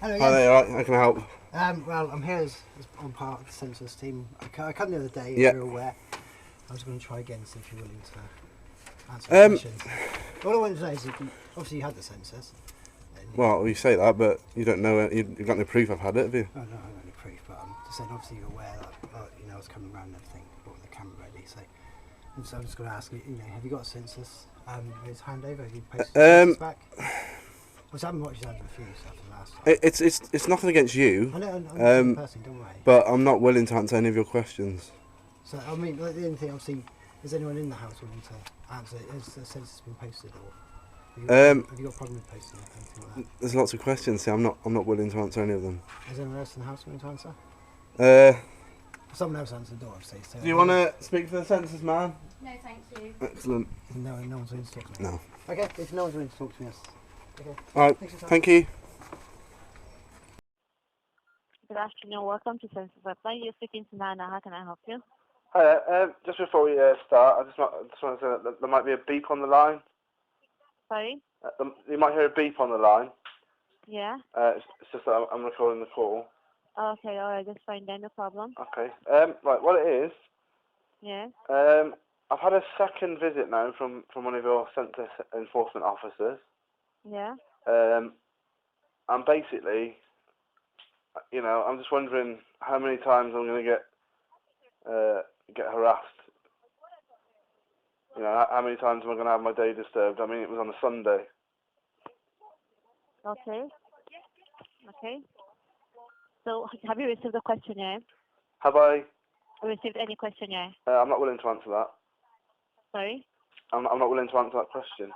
Hello Hi again. there, right, how can I help? Well, I'm here as on part of the Census team. I come the other day, Yeah. as you're aware. I was going to try again, see if you're willing to answer the questions. All I wanted to know is, obviously you had the Census. Well, you say that, but you don't know it. You've got no proof I've had it, have you? Oh, no, I don't have any proof, but I'm just saying, obviously you're aware that, I was coming around and everything, got the camera ready, so I'm just going to ask you, have you got a Census? His handover, have you posted the Census back? I haven't watched that refuse after the last time. It's nothing against you. I know, I'm personally, don't worry. But I'm not willing to answer any of your questions. So, I mean, like, the only thing, obviously, is anyone in the house willing to answer it? Has the census been posted, or have you got a problem with posting it, anything like that? There's lots of questions, so I'm not willing to answer any of them. Is anyone else in the house willing to answer? Someone else answered the door, obviously. So Do you want to speak for the census man? No, thank you. Excellent. No one's willing to talk to me? No. Okay, if no one's willing to talk to me, yes. Okay. Alright, thank you. Good afternoon. Welcome to Census Apply. You're speaking to Nana. How can I help you? Hi, just before we start, I just want to say that there might be a beep on the line. Sorry? You might hear a beep on the line. Yeah? It's just that I'm recording the call. Okay, alright. That's fine then. No problem. Okay. Right, what it is, Yeah? I've had a second visit now from one of your census enforcement officers. Yeah? And basically, I'm just wondering how many times I'm going to get harassed. How many times am I going to have my day disturbed? I mean, it was on a Sunday. Okay. Okay. So, have you received a questionnaire? Have I? Received any questionnaire? I'm not willing to answer that. Sorry? I'm not willing to answer that question.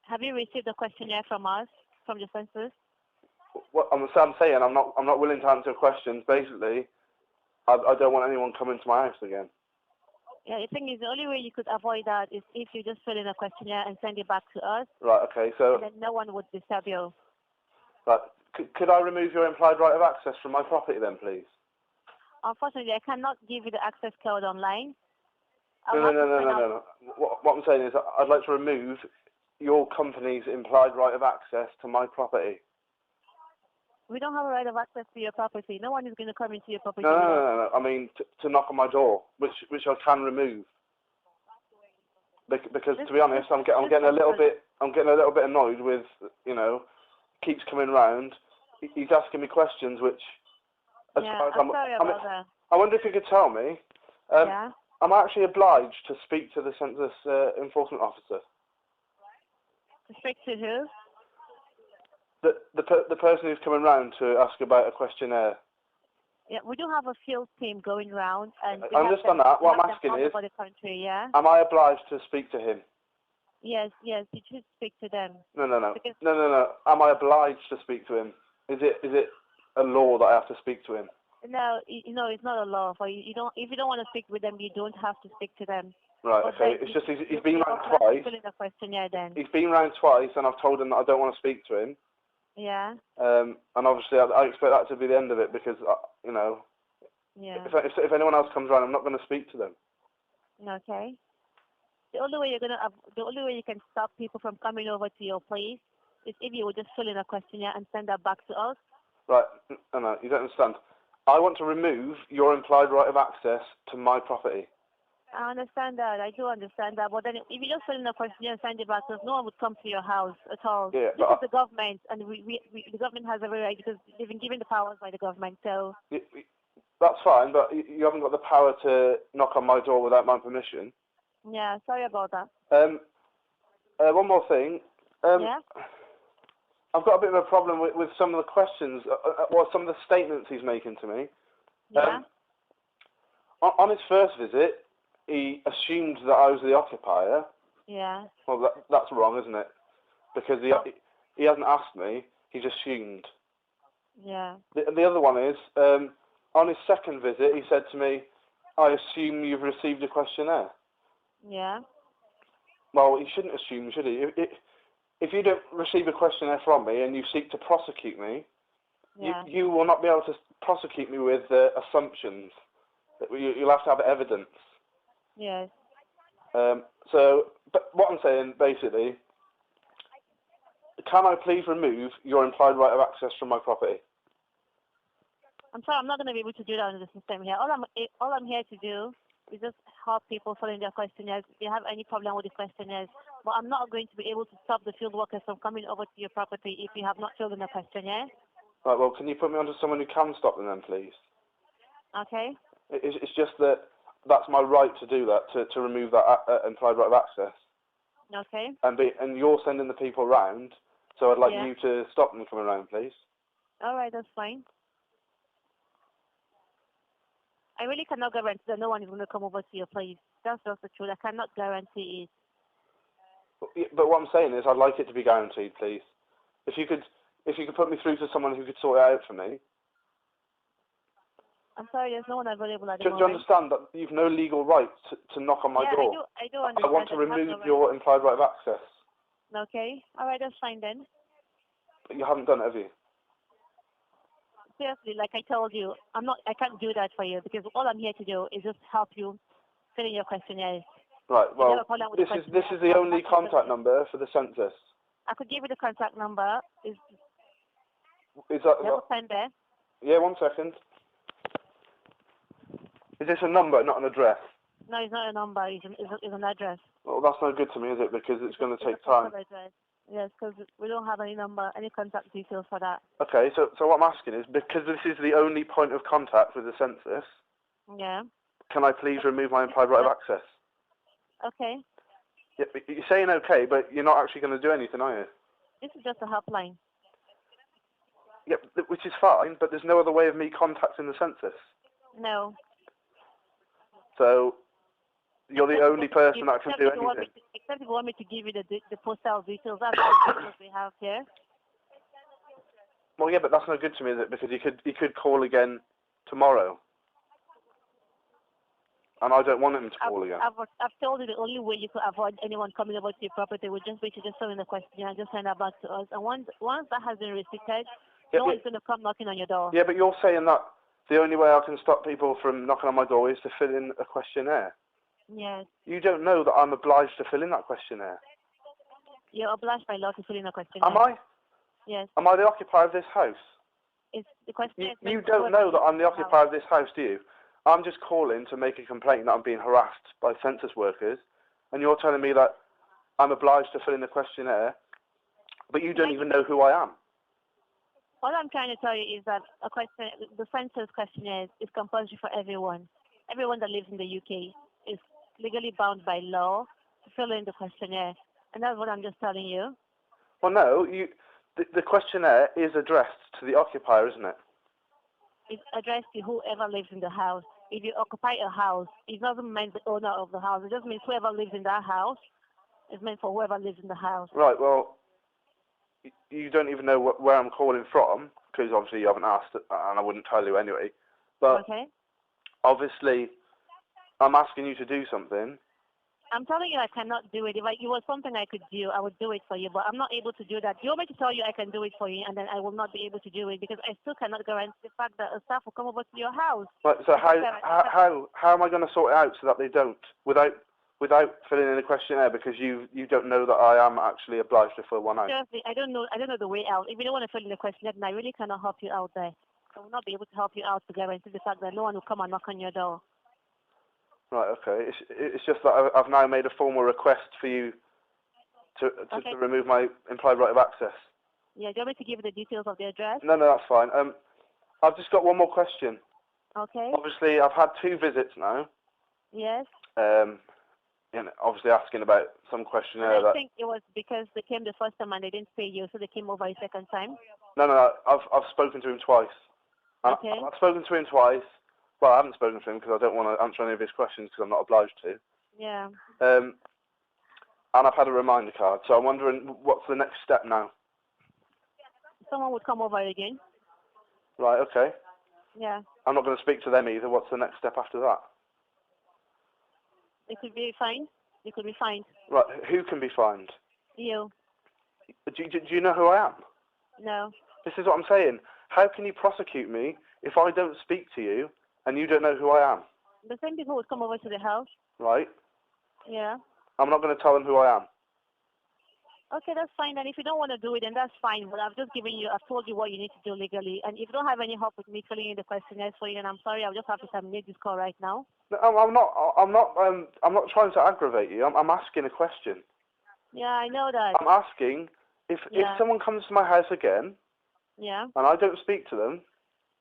Have you received a questionnaire from us, from the census? What I'm saying, I'm not willing to answer questions. Basically, I don't want anyone coming to my house again. Yeah, the thing is, the only way you could avoid that is if you just fill in a questionnaire and send it back to us. Right, okay, so... And then no one would disturb you. Right, could I remove your implied right of access from my property then, please? Unfortunately, I cannot give you the access code online. No. What I'm saying is I'd like to remove your company's implied right of access to my property. We don't have a right of access to your property. No one is going to come into your property. No. I mean to knock on my door, which I can remove. Because to be honest, I'm getting a little bit annoyed with keeps coming round. He's asking me questions which. I'm sorry about that. I wonder if you could tell me. Yeah. I'm actually obliged to speak to the census enforcement officer. To speak to who? The person who's coming round to ask about a questionnaire. Yeah, we do have a field team going round, and I understand that. What I'm asking is, the country, yeah? Am I obliged to speak to him? Yes, you should speak to them. No. No. Am I obliged to speak to him? Is it a law that I have to speak to him? No, it's not a law. If you don't want to speak with them, you don't have to speak to them. Right. Okay. It's just he's been round twice. Fill in a questionnaire then. He's been round twice, and I've told him that I don't want to speak to him. Yeah. And obviously, I expect that to be the end of it because Yeah. If anyone else comes around, I'm not going to speak to them. Okay. The only way you can stop people from coming over to your place is if you would just fill in a questionnaire and send that back to us. Right. No, you don't understand. I want to remove your implied right of access to my property. I understand that. I do understand that. But then if you just fill in a questionnaire and send it back to us, no one would come to your house at all. Yeah, this is the government, and the government has every right because they've been given the powers by the government. So that's fine, but you haven't got the power to knock on my door without my permission. Yeah, sorry about that. One more thing. Yeah? I've got a bit of a problem with some of the questions, some of the statements he's making to me. Yeah? On his first visit, he assumed that I was the occupier. Yeah. Well, that's wrong, isn't it? Because he hasn't asked me, he's assumed. Yeah. The other one is, on his second visit, he said to me, I assume you've received a questionnaire. Yeah. Well, he shouldn't assume, should he? If you don't receive a questionnaire from me and you seek to prosecute me, yeah. you will not be able to prosecute me with assumptions. You'll have to have evidence. Yes. But what I'm saying, basically, can I please remove your implied right of access from my property? I'm sorry, I'm not going to be able to do that in the system here. All I'm here to do is just help people fill in their questionnaires if they have any problem with the questionnaires. But I'm not going to be able to stop the field workers from coming over to your property if you have not filled in a questionnaire. Right, well, can you put me onto someone who can stop them then, please? Okay? It's just that that's my right to do that, to remove that implied right of access. Okay. And you're sending the people round, so I'd like Yeah. you to stop them coming around, please. All right, that's fine. I really cannot guarantee that no one is going to come over to your place. That's just the truth. I cannot guarantee it. But what I'm saying is I'd like it to be guaranteed, please. If you could put me through to someone who could sort it out for me. I'm sorry, there's no one available at the Do you moment. understand that you've no legal right to knock on my door? Yeah, I do understand. I want to remove your implied right of access. Okay. All right, that's fine then. But you haven't done it, have you? Seriously, like I told you, I can't do that for you because all I'm here to do is just help you fill in your questionnaires. Right, well, This is the only contact number for the census. I could give you the contact number. Is that... You have a pen there? Yeah, 1 second. Is this a number, not an address? No, it's not a number. It's an address. Well, that's no good to me, is it? Because it's going to take It's a time. address. Yes, because we don't have any number, any contact details for that. Okay, so what I'm asking is, because this is the only point of contact with the census, Yeah. can I please remove my implied right of access? Okay. Yeah, you're saying okay, but you're not actually going to do anything, are you? This is just a helpline. Yep, which is fine, but there's no other way of me contacting the census. No. So, you're the only person that can do anything. Except if you want me to give you the postal details. That's all the details we have here. Well, yeah, but that's no good to me, is it? Because he could call again tomorrow. And I don't want him to call again. I've told you the only way you could avoid anyone coming over to your property would just be to just fill in the questionnaire and just send that back to us. And once that has been restricted, no one's going to come knocking on your door. Yeah, but you're saying that the only way I can stop people from knocking on my door is to fill in a questionnaire. Yes. You don't know that I'm obliged to fill in that questionnaire. You're obliged by law to fill in a questionnaire. Am I? Yes. Am I the occupier of this house? It's the questionnaire. You don't know that I'm the occupier of this house, do you? I'm just calling to make a complaint that I'm being harassed by census workers, and you're telling me that I'm obliged to fill in the questionnaire, but you don't even know who I am. All I'm trying to tell you is that the census questionnaire is compulsory for everyone. Everyone that lives in the UK is legally bound by law to fill in the questionnaire, and that's what I'm just telling you. Well, no, the questionnaire is addressed to the occupier, isn't it? It's addressed to whoever lives in the house. If you occupy a house, it doesn't mean the owner of the house. It just means whoever lives in that house. It's meant for whoever lives in the house. Right, well, you don't even know where I'm calling from, because obviously you haven't asked, and I wouldn't tell you anyway. But okay. Obviously, I'm asking you to do something. I'm telling you I cannot do it. If it was something I could do, I would do it for you, but I'm not able to do that. Do you want me to tell you I can do it for you, and then I will not be able to do it, because I still cannot guarantee the fact that a staff will come over to your house. Right, so how am I going to sort it out so that they don't, without filling in a questionnaire, because you don't know that I am actually obliged to fill one out? Seriously, I don't know the way out. If you don't want to fill in the questionnaire, then I really cannot help you out there. I will not be able to help you out to guarantee the fact that no one will come and knock on your door. Right, okay. It's just that I've now made a formal request for you to remove my implied right of access. Yeah, do you want me to give you the details of the address? No, that's fine. I've just got one more question. Okay. Obviously, I've had 2 visits now. Yes. Obviously asking about some questionnaire. I think it was because they came the first time and they didn't pay you, so they came over a second time. No, I've spoken to him twice. Okay. I've spoken to him twice. Well, I haven't spoken to him because I don't want to answer any of his questions because I'm not obliged to. Yeah. And I've had a reminder card, so I'm wondering what's the next step now? Someone would come over again. Right, okay. Yeah. I'm not going to speak to them either. What's the next step after that? It could be fined. You could be fined. Right, who can be fined? You. Do you know who I am? No. This is what I'm saying. How can you prosecute me if I don't speak to you and you don't know who I am? The same people would come over to the house. Right. Yeah. I'm not going to tell them who I am. Okay, that's fine. And if you don't want to do it, then that's fine. But I've just given you, I've told you what you need to do legally. And if you don't have any help with me filling in the questionnaires for you, then I'm sorry, I'll just have to terminate this call right now. No, I'm not. I'm not trying to aggravate you. I'm asking a question. Yeah, I know that. I'm asking if someone comes to my house again Yeah. and I don't speak to them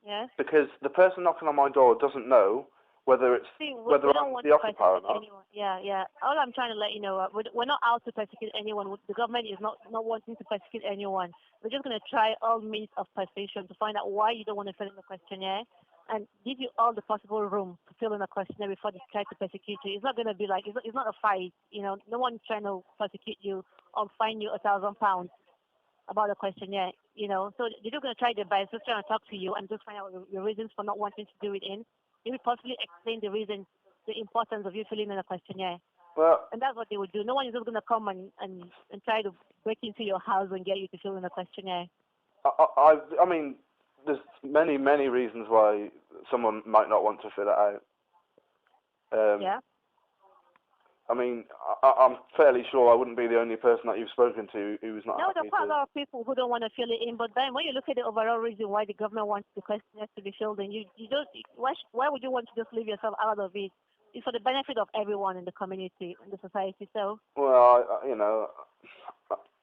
Yes. because the person knocking on my door doesn't know whether it's See, we whether don't I'm want the to occupier or persecute not. anyone. Yeah, yeah. All I'm trying to let you know, we're not out to persecute anyone. The government is not wanting to persecute anyone. We're just going to try all means of persuasion to find out why you don't want to fill in the questionnaire and give you all the possible room to fill in a questionnaire before they try to persecute you. It's not going to be like, it's not a fight. You know, no one's trying to persecute you or fine you £1,000 about the questionnaire, you know. So they're just going to try their best, just trying to talk to you and just find out your reasons for not wanting to do it in. They will possibly explain the reason, the importance of you filling in a questionnaire. Well, And that's what they would do. No one is just going to come and try to break into your house and get you to fill in a questionnaire. I mean, there's many reasons why someone might not want to fill it out. Yeah? I mean, I'm fairly sure I wouldn't be the only person that you've spoken to who's not No, there happy are quite a to. lot of people who don't want to fill it in, but then when you look at the overall reason why the government wants the questionnaire to be filled in, you don't, why would you want to just leave yourself out of it? It's for the benefit of everyone in the community, in the society. So Well, you know,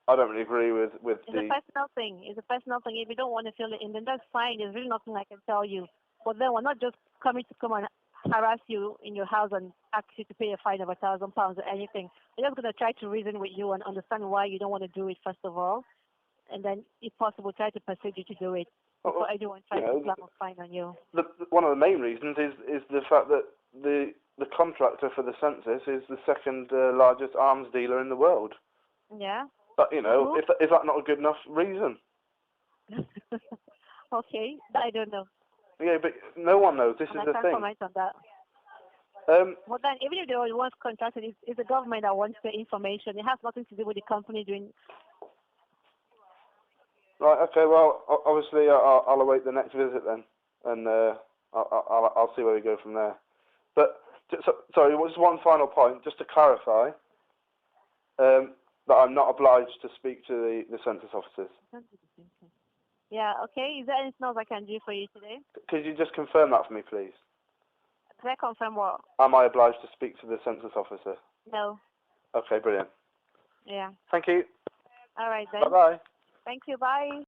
I don't really agree with it's the. a personal thing. It's a personal thing. If you don't want to fill it in, then that's fine. There's really nothing I can tell you. But then we're not just coming and harass you in your house and ask you to pay a fine of £1,000 or anything. We're just going to try to reason with you and understand why you don't want to do it, first of all. And then, if possible, try to persuade you to do it before anyone tries to slap a fine on you. One of the main reasons is the fact that the contractor for the census is the second largest arms dealer in the world. Yeah? But, you know, is that not a good enough reason? Okay, I don't know. Yeah, but no one knows. This And is I the can't thing. comment on that. But then, even if they were once contracted, it's the government that wants the information. It has nothing to do with the company doing. Right. Okay. Well, obviously, I'll await the next visit then, and I'll see where we go from there. But sorry, just one final point, just to clarify, that I'm not obliged to speak to the census officers. Yeah. Okay. Is there anything else I can do for you today? Could you just confirm that for me, please? Can I confirm what? Am I obliged to speak to the census officer? No. Okay. Brilliant. Yeah. Thank you. All right then. Bye bye. Thank you. Bye.